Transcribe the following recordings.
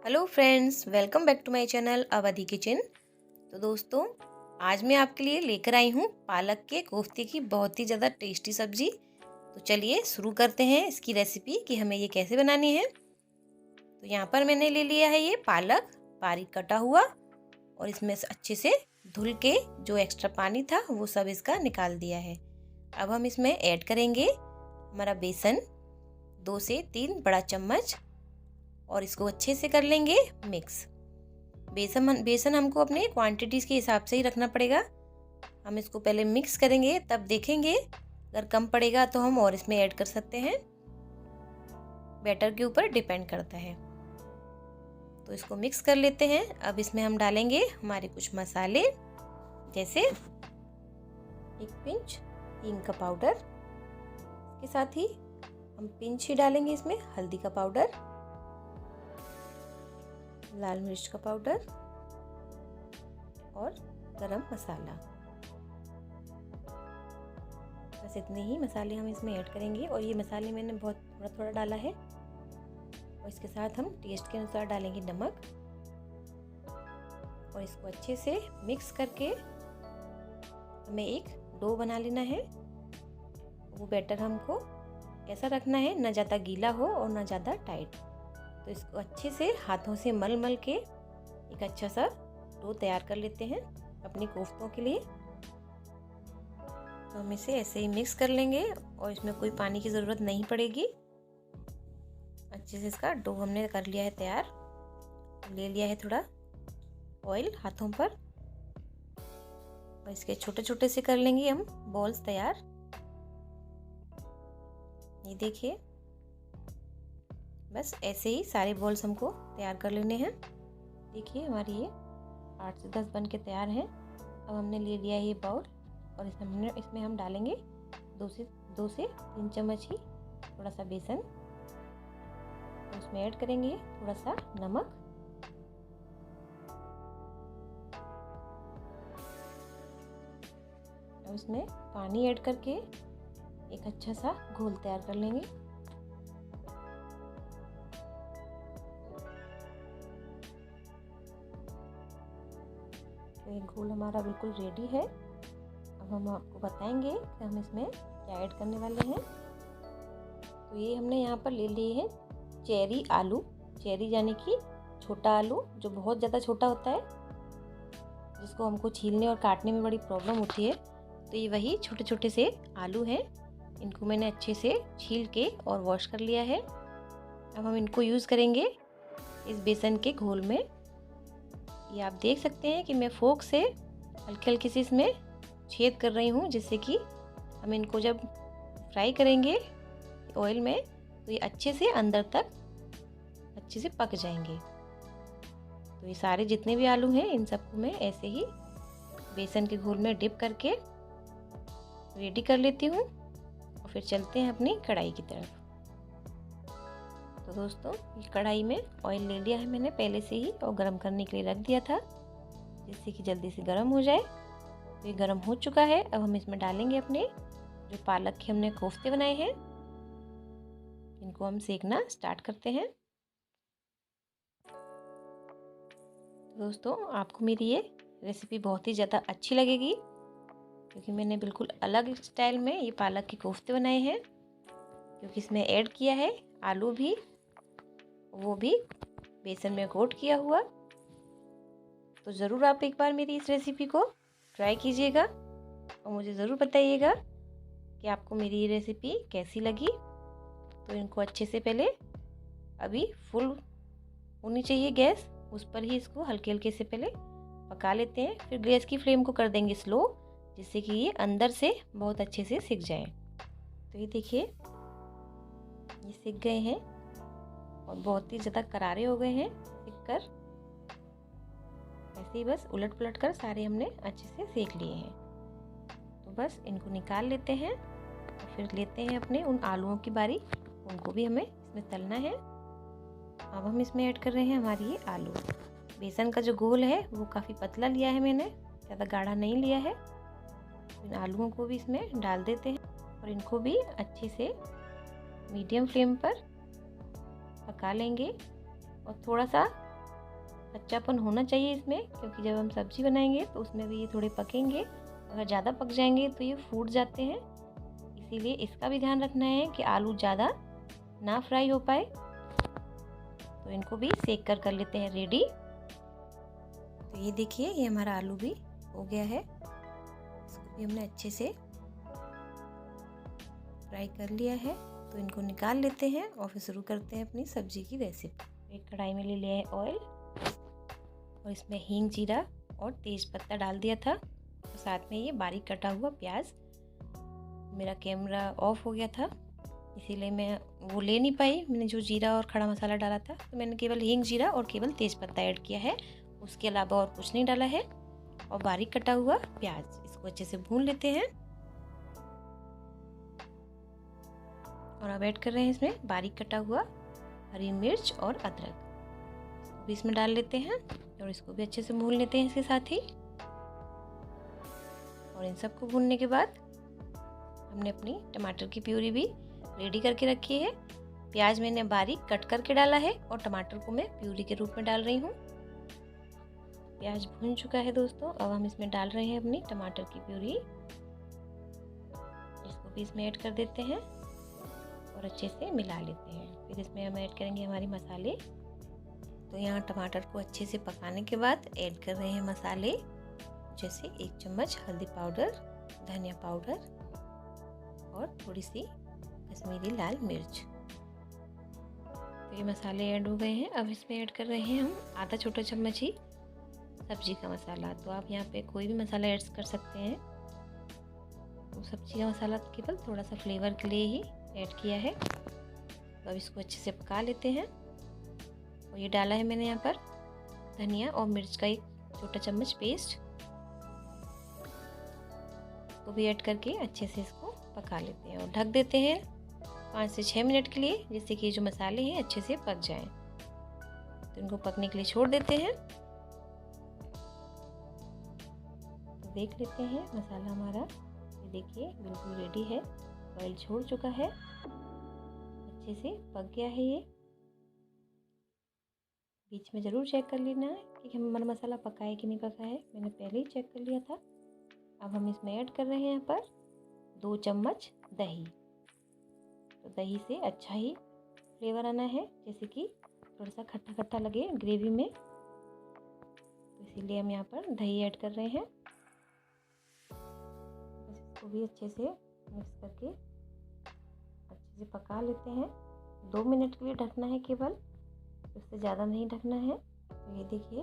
Hello friends, welcome back to my channel Awadhi kitchen. तो दोस्तों, आज मैं आपके लिए लेकर आई हूँ पालक के कोफ्ते की बहुत ही ज़्यादा टेस्टी सब्जी। तो चलिए शुरू करते हैं इसकी रेसिपी कि हमें ये कैसे बनानी है। तो यहाँ पर मैंने ले लिया है ये पालक बारीक कटा हुआ, और इसमें से अच्छे से धुल के जो एक्स्ट्रा पानी था वो सब इसका निकाल दिया है। अब हम इसमें ऐड करेंगे हमारा बेसन, 2 से 3 बड़ा चम्मच, और इसको अच्छे से कर लेंगे मिक्स। बेसन हमको अपने क्वांटिटीज़ के हिसाब से ही रखना पड़ेगा। हम इसको पहले मिक्स करेंगे, तब देखेंगे अगर कम पड़ेगा तो हम और इसमें ऐड कर सकते हैं। बैटर के ऊपर डिपेंड करता है। तो इसको मिक्स कर लेते हैं। अब इसमें हम डालेंगे हमारे कुछ मसाले, जैसे 1 पिंच हींग का पाउडर। इसके साथ ही हम पिंच ही डालेंगे इसमें हल्दी का पाउडर, लाल मिर्च का पाउडर और गरम मसाला। बस इतने ही मसाले हम इसमें ऐड करेंगे, और ये मसाले मैंने बहुत थोड़ा थोड़ा डाला है। और इसके साथ हम टेस्ट के अनुसार डालेंगे नमक, और इसको अच्छे से मिक्स करके हमें एक डो बना लेना है। वो बैटर हमको ऐसा रखना है, ना ज़्यादा गीला हो और ना ज़्यादा टाइट। तो इसको अच्छे से हाथों से मल मल के एक अच्छा सा डो तैयार कर लेते हैं अपने कोफ्तों के लिए। तो हम इसे ऐसे ही मिक्स कर लेंगे, और इसमें कोई पानी की ज़रूरत नहीं पड़ेगी। अच्छे से इसका डो हमने कर लिया है तैयार। ले लिया है थोड़ा ऑयल हाथों पर, और इसके छोटे छोटे से कर लेंगे हम बॉल्स तैयार। ये देखिए, बस ऐसे ही सारे बॉल्स हमको तैयार कर लेने हैं। देखिए हमारी ये 8 से 10 बन के तैयार हैं। अब हमने ले लिया है ये बाउल, और इसमें हम डालेंगे 2 से 3 चम्मच ही थोड़ा सा बेसन। और उसमें ऐड करेंगे थोड़ा सा नमक, और उसमें पानी ऐड करके एक अच्छा सा घोल तैयार कर लेंगे। तो ये घोल हमारा बिल्कुल रेडी है। अब हम आपको बताएंगे कि हम इसमें क्या ऐड करने वाले हैं। तो ये हमने यहाँ पर ले लिए हैं चेरी आलू। चेरी यानी कि छोटा आलू, जो बहुत ज़्यादा छोटा होता है, जिसको हमको छीलने और काटने में बड़ी प्रॉब्लम होती है। तो ये वही छोटे छोटे से आलू हैं। इनको मैंने अच्छे से छील के और वॉश कर लिया है। अब हम इनको यूज़ करेंगे इस बेसन के घोल में। ये आप देख सकते हैं कि मैं फोक से हल्के हल्के से इसमें छेद कर रही हूँ, जिससे कि हम इनको जब फ्राई करेंगे ऑयल में तो ये अच्छे से अंदर तक अच्छे से पक जाएंगे। तो ये सारे जितने भी आलू हैं इन सबको मैं ऐसे ही बेसन के घोल में डिप करके रेडी कर लेती हूँ, और फिर चलते हैं अपनी कढ़ाई की तरफ। तो दोस्तों, ये कढ़ाई में ऑयल ले लिया है मैंने पहले से ही, और गरम करने के लिए रख दिया था, जिससे कि जल्दी से गरम हो जाए। तो ये गरम हो चुका है। अब हम इसमें डालेंगे अपने जो पालक के हमने कोफ्ते बनाए हैं। इनको हम सेकना स्टार्ट करते हैं। तो दोस्तों, आपको मेरी ये रेसिपी बहुत ही ज़्यादा अच्छी लगेगी, क्योंकि मैंने बिल्कुल अलग स्टाइल में ये पालक के कोफ्ते बनाए हैं। क्योंकि इसमें ऐड किया है आलू भी, वो भी बेसन में कोट किया हुआ। तो ज़रूर आप एक बार मेरी इस रेसिपी को ट्राई कीजिएगा, और मुझे ज़रूर बताइएगा कि आपको मेरी ये रेसिपी कैसी लगी। तो इनको अच्छे से पहले अभी फुल होनी चाहिए गैस, उस पर ही इसको हल्के हल्के से पहले पका लेते हैं। फिर गैस की फ्लेम को कर देंगे स्लो, जिससे कि ये अंदर से बहुत अच्छे से सिक जाए। तो ये देखिए, ये सिक गए हैं और बहुत ही ज़्यादा करारे हो गए हैं सिक कर। ऐसे ही बस उलट पलट कर सारे हमने अच्छे से सेक लिए हैं। तो बस इनको निकाल लेते हैं, और फिर लेते हैं अपने उन आलूओं की बारी। उनको भी हमें इसमें तलना है। अब हम इसमें ऐड कर रहे हैं हमारी ये आलू। बेसन का जो घोल है वो काफ़ी पतला लिया है मैंने, ज़्यादा गाढ़ा नहीं लिया है। इन आलूओं को भी इसमें डाल देते हैं, और इनको भी अच्छे से मीडियम फ्लेम पर पका लेंगे। और थोड़ा सा कच्चापन होना चाहिए इसमें, क्योंकि जब हम सब्ज़ी बनाएंगे तो उसमें भी ये थोड़े पकेंगे। अगर ज़्यादा पक जाएंगे तो ये फूट जाते हैं, इसीलिए इसका भी ध्यान रखना है कि आलू ज़्यादा ना फ्राई हो पाए। तो इनको भी सेक कर लेते हैं रेडी। तो ये देखिए, ये हमारा आलू भी हो गया है। इसको भी हमने अच्छे से फ्राई कर लिया है। तो इनको निकाल लेते हैं और फिर शुरू करते हैं अपनी सब्जी की रेसिपी। एक कढ़ाई में ले लिया है ऑयल और इसमें हींग, जीरा और तेज पत्ता डाल दिया था और साथ में ये बारीक कटा हुआ प्याज। मेरा कैमरा ऑफ हो गया था, इसीलिए मैं वो ले नहीं पाई। मैंने जो जीरा और खड़ा मसाला डाला था, तो मैंने केवल हींग, जीरा और केवल तेज पत्ता ऐड किया है, उसके अलावा और कुछ नहीं डाला है। और बारीक कटा हुआ प्याज, इसको अच्छे से भून लेते हैं। और अब ऐड कर रहे हैं इसमें बारीक कटा हुआ हरी मिर्च और अदरक, इसको भी इसमें डाल लेते हैं और इसको भी अच्छे से भून लेते हैं इसके साथ ही। और इन सबको भूनने के बाद हमने अपनी टमाटर की प्यूरी भी रेडी करके रखी है। प्याज मैंने बारीक कट करके डाला है और टमाटर को मैं प्यूरी के रूप में डाल रही हूँ। प्याज भून चुका है दोस्तों। अब हम इसमें डाल रहे हैं अपनी टमाटर की प्यूरी, इसको भी इसमें ऐड कर देते हैं और अच्छे से मिला लेते हैं। फिर इसमें हम ऐड करेंगे हमारे मसाले। तो यहाँ टमाटर को अच्छे से पकाने के बाद ऐड कर रहे हैं मसाले, जैसे 1 चम्मच हल्दी पाउडर, धनिया पाउडर और थोड़ी सी कश्मीरी लाल मिर्च। तो ये मसाले ऐड हो गए हैं। अब इसमें ऐड कर रहे हैं हम आधा छोटा चम्मच ही सब्जी का मसाला। तो आप यहाँ पे कोई भी मसाला ऐड कर सकते हैं। तो सब्जी का मसाला केवल थोड़ा सा फ्लेवर के लिए ही ऐड किया है। तो अब इसको अच्छे से पका लेते हैं। और ये डाला है मैंने यहाँ पर धनिया और मिर्च का 1 छोटा चम्मच पेस्ट, को भी ऐड करके अच्छे से इसको पका लेते हैं और ढक देते हैं 5 से 6 मिनट के लिए, जिससे कि जो मसाले हैं अच्छे से पक जाएं। तो इनको पकने के लिए छोड़ देते हैं। तो देख लेते हैं मसाला हमारा, ये देखिए बिल्कुल रेडी है, ऑयल छोड़ चुका है, अच्छे से पक गया है। ये बीच में ज़रूर चेक कर लेना है कि हमारा मसाला पका है कि नहीं पका है। मैंने पहले ही चेक कर लिया था। अब हम इसमें ऐड कर रहे हैं यहाँ पर 2 चम्मच दही। तो दही से अच्छा ही फ्लेवर आना है, जैसे कि थोड़ा सा खट्टा खट्टा लगे ग्रेवी में, तो इसीलिए हम यहाँ पर दही ऐड कर रहे हैं। इसको भी अच्छे से मिक्स करके अच्छे से पका लेते हैं। 2 मिनट के लिए ढकना है केवल, उससे ज़्यादा नहीं ढकना है। तो ये देखिए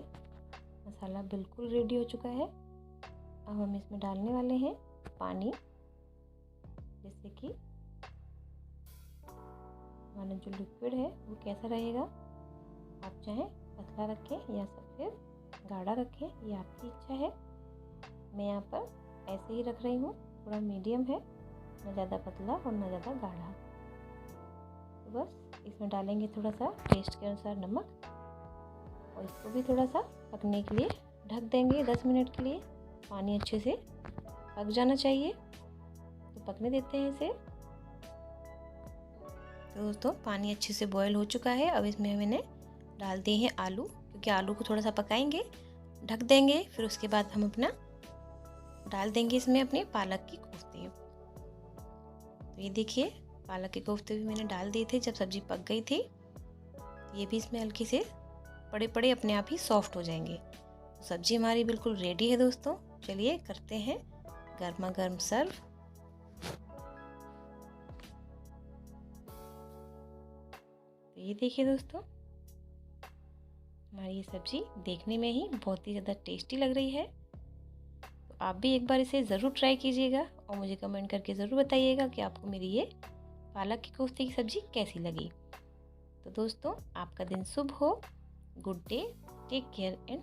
मसाला बिल्कुल रेडी हो चुका है। अब हम इसमें डालने वाले हैं पानी, जैसे कि हमारा जो लिक्विड है वो कैसा रहेगा, आप चाहें पतला रखें या फिर गाढ़ा रखें, ये आपकी इच्छा है। मैं यहाँ पर ऐसे ही रख रही हूँ, थोड़ा मीडियम है, ना ज़्यादा पतला और ना ज़्यादा गाढ़ा। तो बस इसमें डालेंगे थोड़ा सा टेस्ट के अनुसार नमक और इसको भी थोड़ा सा पकने के लिए ढक देंगे 10 मिनट के लिए। पानी अच्छे से पक जाना चाहिए, तो पकने देते हैं इसे। तो दोस्तों पानी अच्छे से बॉयल हो चुका है। अब इसमें मैंने डाल दिए हैं आलू, क्योंकि आलू को थोड़ा सा पकाएंगे, ढक देंगे, फिर उसके बाद हम अपना डाल देंगे इसमें अपने पालक की कोफ्ते। तो ये देखिए पालक के कोफ्ते भी मैंने डाल दिए थे जब सब्जी पक गई थी। ये भी इसमें हल्के से पड़े पड़े अपने आप ही सॉफ्ट हो जाएंगे। तो सब्जी हमारी बिल्कुल रेडी है दोस्तों। चलिए करते हैं गर्मा गर्म सर्व। तो ये देखिए दोस्तों हमारी ये सब्जी देखने में ही बहुत ही ज़्यादा टेस्टी लग रही है। तो आप भी एक बार इसे ज़रूर ट्राई कीजिएगा और मुझे कमेंट करके ज़रूर बताइएगा कि आपको मेरी ये पालक की कोफ्ते की सब्जी कैसी लगी। तो दोस्तों आपका दिन शुभ हो। Good day, take care and